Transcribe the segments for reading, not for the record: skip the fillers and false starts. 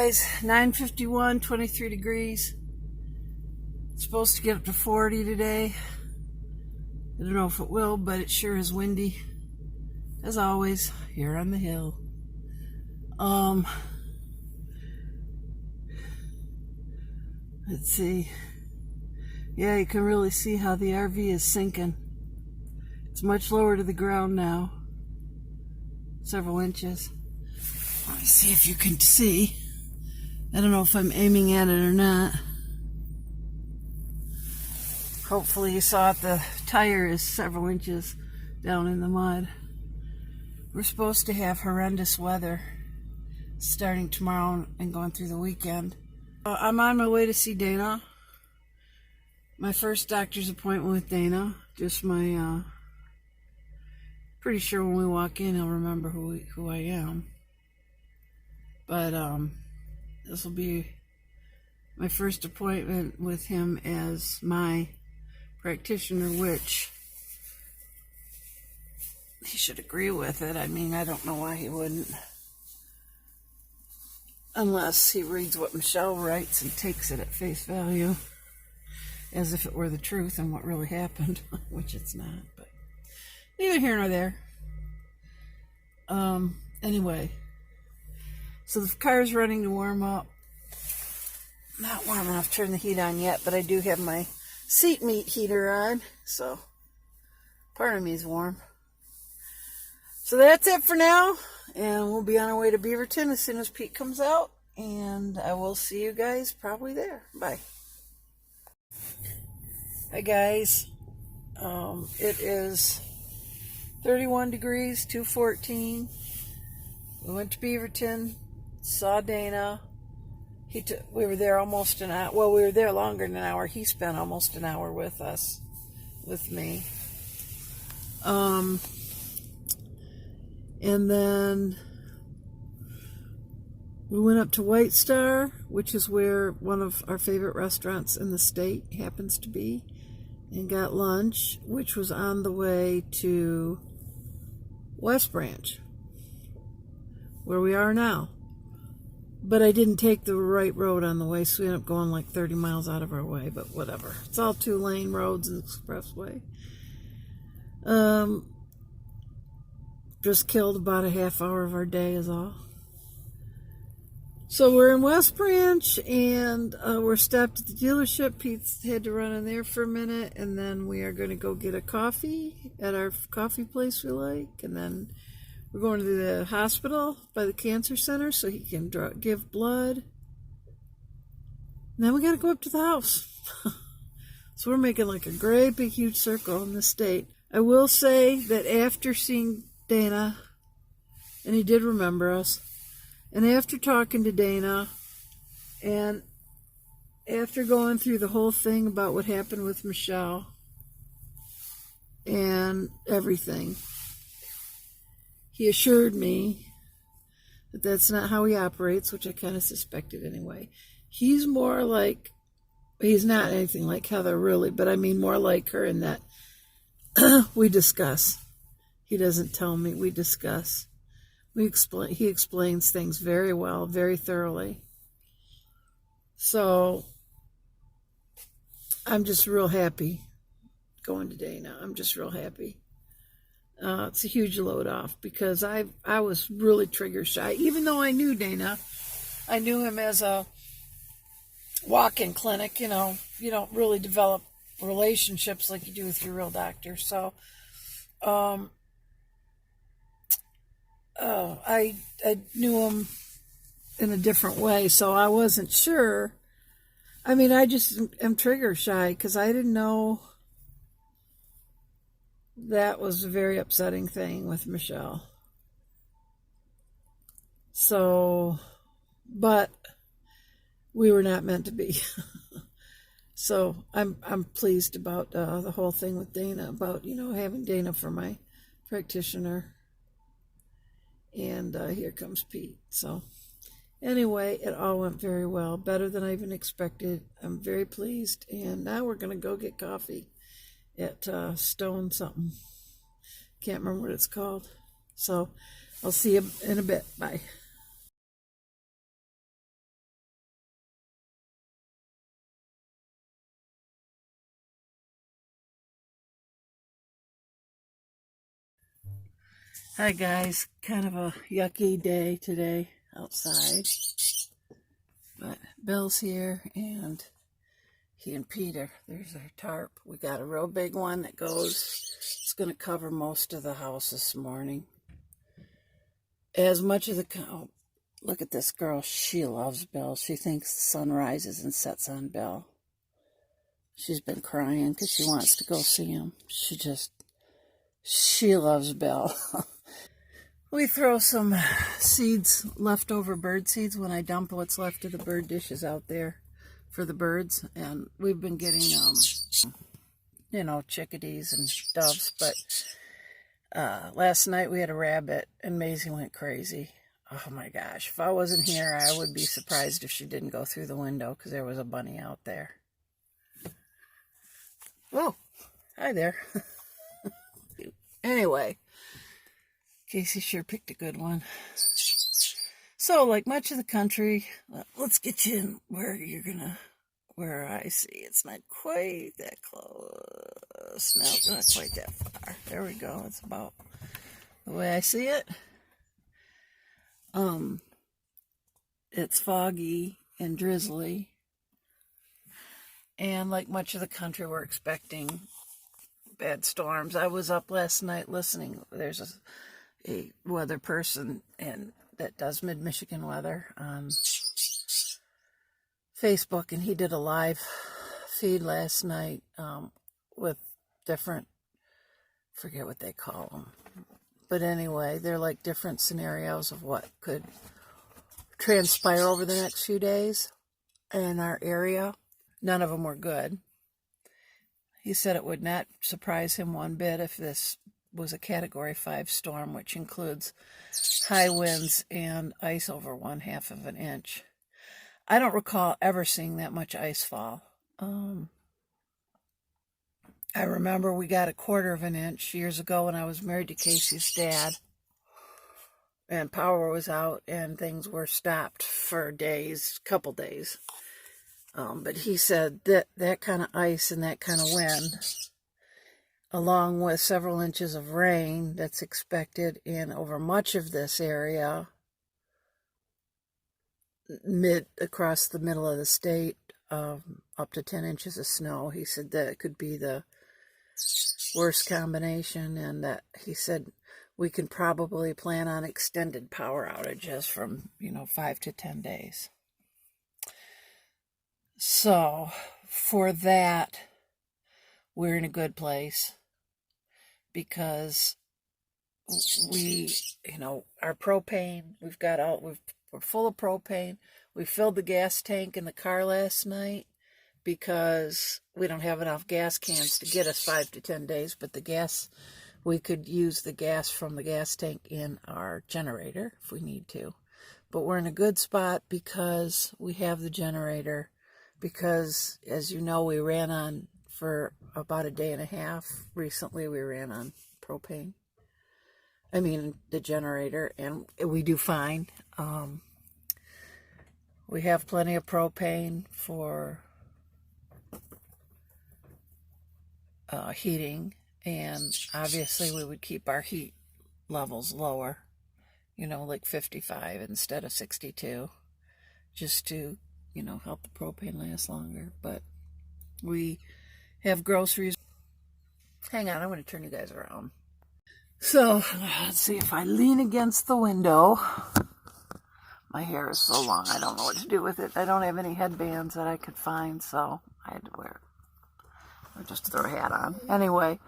guys, 9:51, 23 degrees. It's supposed to get up to 40 today. I don't know if it will, but it sure is windy. As always, here on the hill. Let's see. Yeah, you can really see how the RV is sinking. It's much lower to the ground now. Several inches. Let me see if you can see. I don't know if I'm aiming at it or not. Hopefully you saw it. The tire is several inches down in the mud. We're supposed to have horrendous weather starting tomorrow and going through the weekend. I'm on my way to see Dana. My first doctor's appointment with Dana. Just my, pretty sure when we walk in he'll remember who I am. But this will be my first appointment with him as my practitioner, which he should agree with it. I mean, I don't know why he wouldn't. Unless he reads what Michelle writes and takes it at face value as if it were the truth and what really happened, which it's not. But neither here nor there. Anyway, so the car's running to warm up. Not warm enough to turn the heat on yet, but I do have my seat meat heater on, so part of me is warm. So that's it for now, and we'll be on our way to Beaverton as soon as Pete comes out, and I will see you guys probably there. Bye. Hi guys. It is 31 degrees, 2:14. We went to Beaverton, saw Dana. We were there almost an hour. Well, we were there longer than an hour. He spent almost an hour with us, with me. And then we went up to White Star, which is where one of our favorite restaurants in the state happens to be, and got lunch, which was on the way to West Branch, where we are now. But I didn't take the right road on the way, so we ended up going like 30 miles out of our way, but whatever. It's all 2-lane roads and expressway. Just killed about a half hour of our day is all. So we're in West Branch, and we're stopped at the dealership. Pete's had to run in there for a minute, and then we are going to go get a coffee at our coffee place we like, and then we're going to the hospital by the cancer center so he can give blood. And then we got to go up to the house. So we're making like a great big huge circle in the state. I will say that after seeing Dana, and he did remember us, and after talking to Dana, and after going through the whole thing about what happened with Michelle and everything, he assured me that that's not how he operates, which I kind of suspected anyway. He's more like, he's not anything like Heather really, but I mean more like her in that we discuss. He doesn't tell me, we discuss. He explains things very well, very thoroughly. So I'm just real happy going to Dana. I'm just real happy. It's a huge load off because I was really trigger shy. Even though I knew Dana, I knew him as a walk-in clinic. You know, you don't really develop relationships like you do with your real doctor. So, I knew him in a different way, so I wasn't sure. I mean, I just am trigger shy because I didn't know that was a very upsetting thing with Michelle. So, but we were not meant to be. So I'm pleased about the whole thing with Dana, about, you know, having Dana for my practitioner. And here comes Pete. So anyway, it all went very well, better than I even expected. I'm very pleased. And now we're going to go get coffee at Stone something. Can't remember what it's called. So I'll see you in a bit. Bye. Hi guys, kind of a yucky day today outside, but Bill's here and he and Peter, there's our tarp. We got a real big one that goes, it's going to cover most of the house this morning. As much of the, oh, look at this girl, she loves Bill. She thinks the sun rises and sets on Bill. She's been crying because she wants to go see him. She loves Bill. We throw some seeds, leftover bird seeds, when I dump what's left of the bird dishes out there for the birds. And we've been getting, chickadees and doves. But last night we had a rabbit and Maisie went crazy. Oh my gosh, if I wasn't here, I would be surprised if she didn't go through the window because there was a bunny out there. Oh, hi there. Anyway. Casey sure picked a good one. So, like much of the country, let's get you in where I see it's not quite that close. No, not quite that far. There we go. It's about the way I see it. It's foggy and drizzly. And like much of the country, we're expecting bad storms. I was up last night listening. There's a weather person that does mid-Michigan weather on Facebook, and he did a live feed last night with different, forget what they call them, but anyway, they're like different scenarios of what could transpire over the next few days in our area. None of them were good. He said it would not surprise him one bit if this was a Category 5 storm, which includes high winds and ice over 1/2 of an inch. I don't recall ever seeing that much ice fall. I remember we got 1/4 of an inch years ago when I was married to Casey's dad, and power was out and things were stopped for days, couple days. But he said that kind of ice and that kind of wind, along with several inches of rain that's expected in over much of this area, across the middle of the state, up to 10 inches of snow. He said that it could be the worst combination, and that he said we can probably plan on extended power outages from 5 to 10 days. So for that, we're in a good place because we, our propane, we're full of propane. We filled the gas tank in the car last night because we don't have enough gas cans to get us 5 to 10 days, but we could use the gas from the gas tank in our generator if we need to. But we're in a good spot because we have the generator, because, as you know, we ran on for about a day and a half. Recently, we ran on propane. The generator, and we do fine. We have plenty of propane for heating, and obviously we would keep our heat levels lower, like 55 instead of 62, just to, help the propane last longer. But we have groceries. Hang on, I'm going to turn you guys around. So, let's see if I lean against the window. My hair is so long, I don't know what to do with it. I don't have any headbands that I could find, so I had to wear it. Or just throw a hat on. Anyway,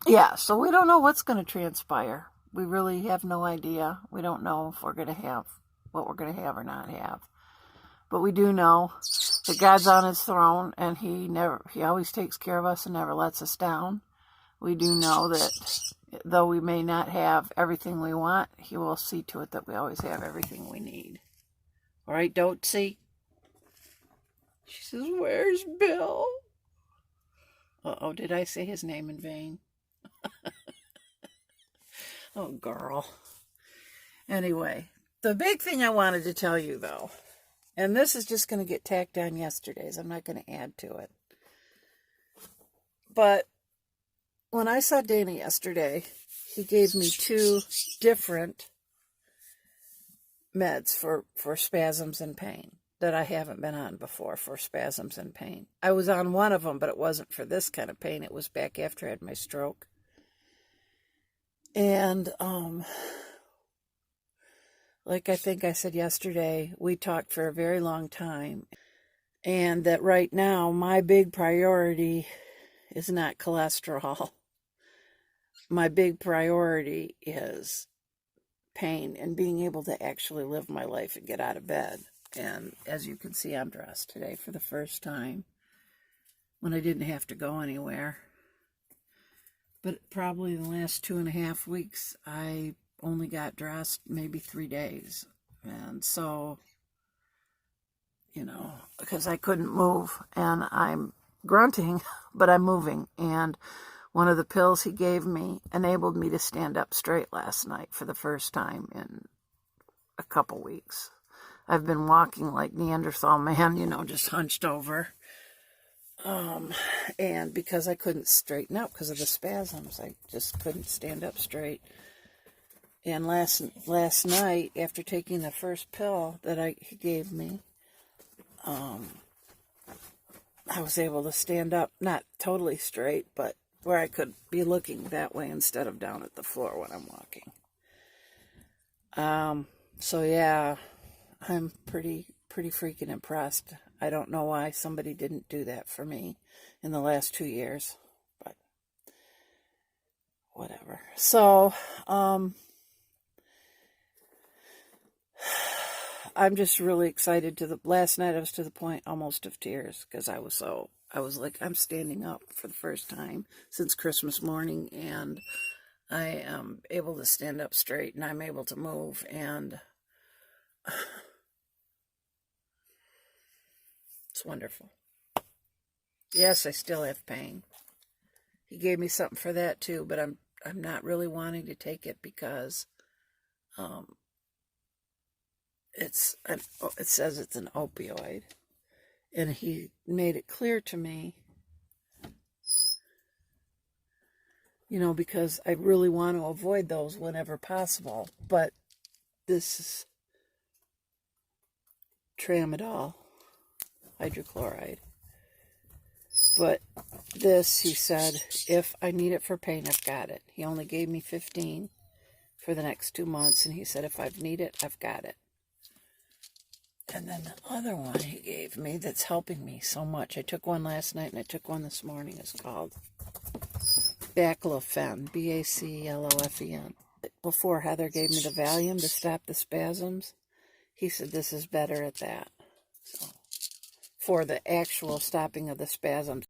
yeah, so we don't know what's going to transpire. We really have no idea. We don't know if we're going to have what we're going to have or not have. But we do know that God's on his throne, and he always takes care of us and never lets us down. We do know that though we may not have everything we want, he will see to it that we always have everything we need. All right, Dotsy? She says, "Where's Bill?" Uh-oh, did I say his name in vain? Oh, girl. Anyway, the big thing I wanted to tell you, though, and this is just going to get tacked on yesterday's. I'm not going to add to it. But when I saw Dana yesterday, he gave me 2 different meds for spasms and pain that I haven't been on before for spasms and pain. I was on one of them, but it wasn't for this kind of pain. It was back after I had my stroke. And, like I think I said yesterday, we talked for a very long time. And that right now, my big priority is not cholesterol. My big priority is pain and being able to actually live my life and get out of bed. And as you can see, I'm dressed today for the first time when I didn't have to go anywhere. But probably in the last 2.5 weeks, I only got dressed maybe 3 days. And so, because I couldn't move, and I'm grunting, but I'm moving. And one of the pills he gave me enabled me to stand up straight last night for the first time in a couple weeks. I've been walking like Neanderthal man, just hunched over. And because I couldn't straighten up because of the spasms, I just couldn't stand up straight. And last night, after taking the first pill that he gave me, I was able to stand up, not totally straight, but where I could be looking that way instead of down at the floor when I'm walking. So yeah, I'm pretty freaking impressed. I don't know why somebody didn't do that for me in the last 2 years, but whatever. So, I'm just really excited. Last night I was to the point almost of tears because I was like, I'm standing up for the first time since Christmas morning, and I am able to stand up straight, and I'm able to move, and it's wonderful. Yes, I still have pain. He gave me something for that too, but I'm not really wanting to take it because it says it's an opioid, and he made it clear to me, because I really want to avoid those whenever possible. But this is tramadol hydrochloride. But this, he said, if I need it for pain, I've got it. He only gave me 15 for the next 2 months, and he said if I need it, I've got it. And then the other one he gave me that's helping me so much, I took one last night and I took one this morning, is called Baclofen, Baclofen. Before Heather gave me the Valium to stop the spasms, he said this is better at that. So, for the actual stopping of the spasms.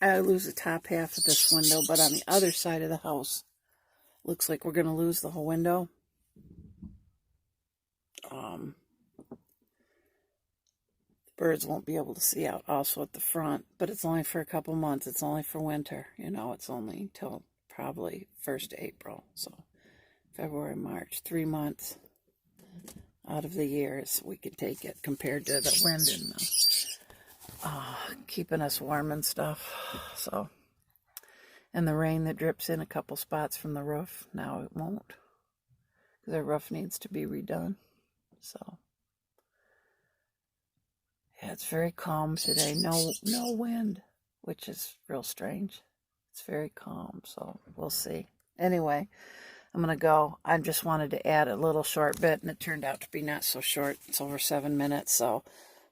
I lose the top half of this window, but on the other side of the house, looks like we're going to lose the whole window. Birds won't be able to see out also at the front, but it's only for a couple months. It's only for winter. It's only until probably 1st April. So February, March, 3 months out of the years we could take it compared to the wind and keeping us warm and stuff. So, and the rain that drips in a couple spots from the roof. Now it won't, because the roof needs to be redone. So yeah, it's very calm today. No wind, which is real strange. It's very calm, so we'll see. Anyway, I'm going to go. I just wanted to add a little short bit, and it turned out to be not so short. It's over 7 minutes, so.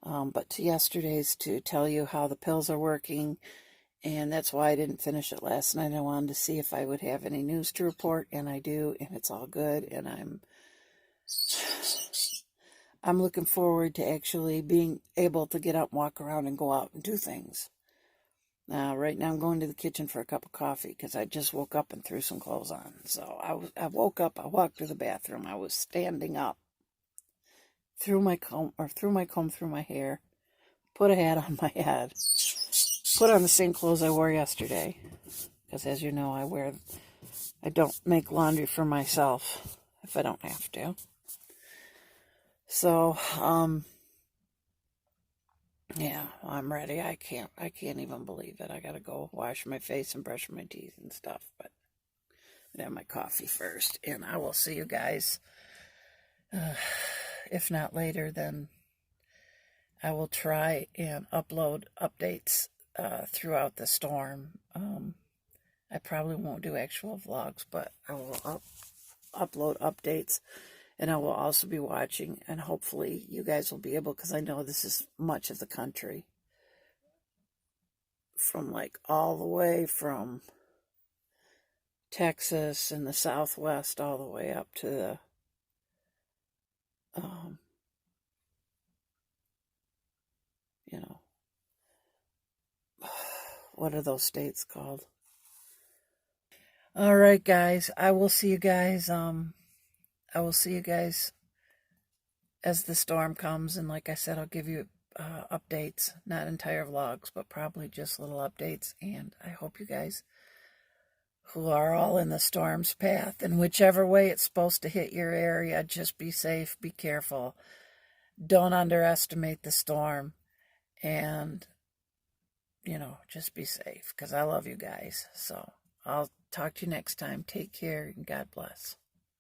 But to yesterday's to tell you how the pills are working, and that's why I didn't finish it last night. I wanted to see if I would have any news to report, and I do, and it's all good, and I'm looking forward to actually being able to get up, walk around, and go out and do things. Right now I'm going to the kitchen for a cup of coffee because I just woke up and threw some clothes on. So I woke up, I walked to the bathroom, I was standing up, threw my comb through my hair, put a hat on my head, put on the same clothes I wore yesterday, because as you know, I don't make laundry for myself if I don't have to. So, Yeah, I'm ready. I can't even believe it. I gotta go wash my face and brush my teeth and stuff, but I have my coffee first, and I will see you guys. If not later, then I will try and upload updates throughout the storm. I probably won't do actual vlogs, but I will upload updates, and I will also be watching, and hopefully you guys will be able, because I know this is much of the country, from like all the way from Texas and the Southwest all the way up to the um, you know, what are those states called? All right, guys. I will see you guys. I will see you guys as the storm comes, and like I said, I'll give you updates, not entire vlogs, but probably just little updates. And I hope you guys, who are all in the storm's path, and whichever way it's supposed to hit your area, just be safe, be careful. Don't underestimate the storm, and just be safe, because I love you guys. So I'll talk to you next time. Take care, and God bless.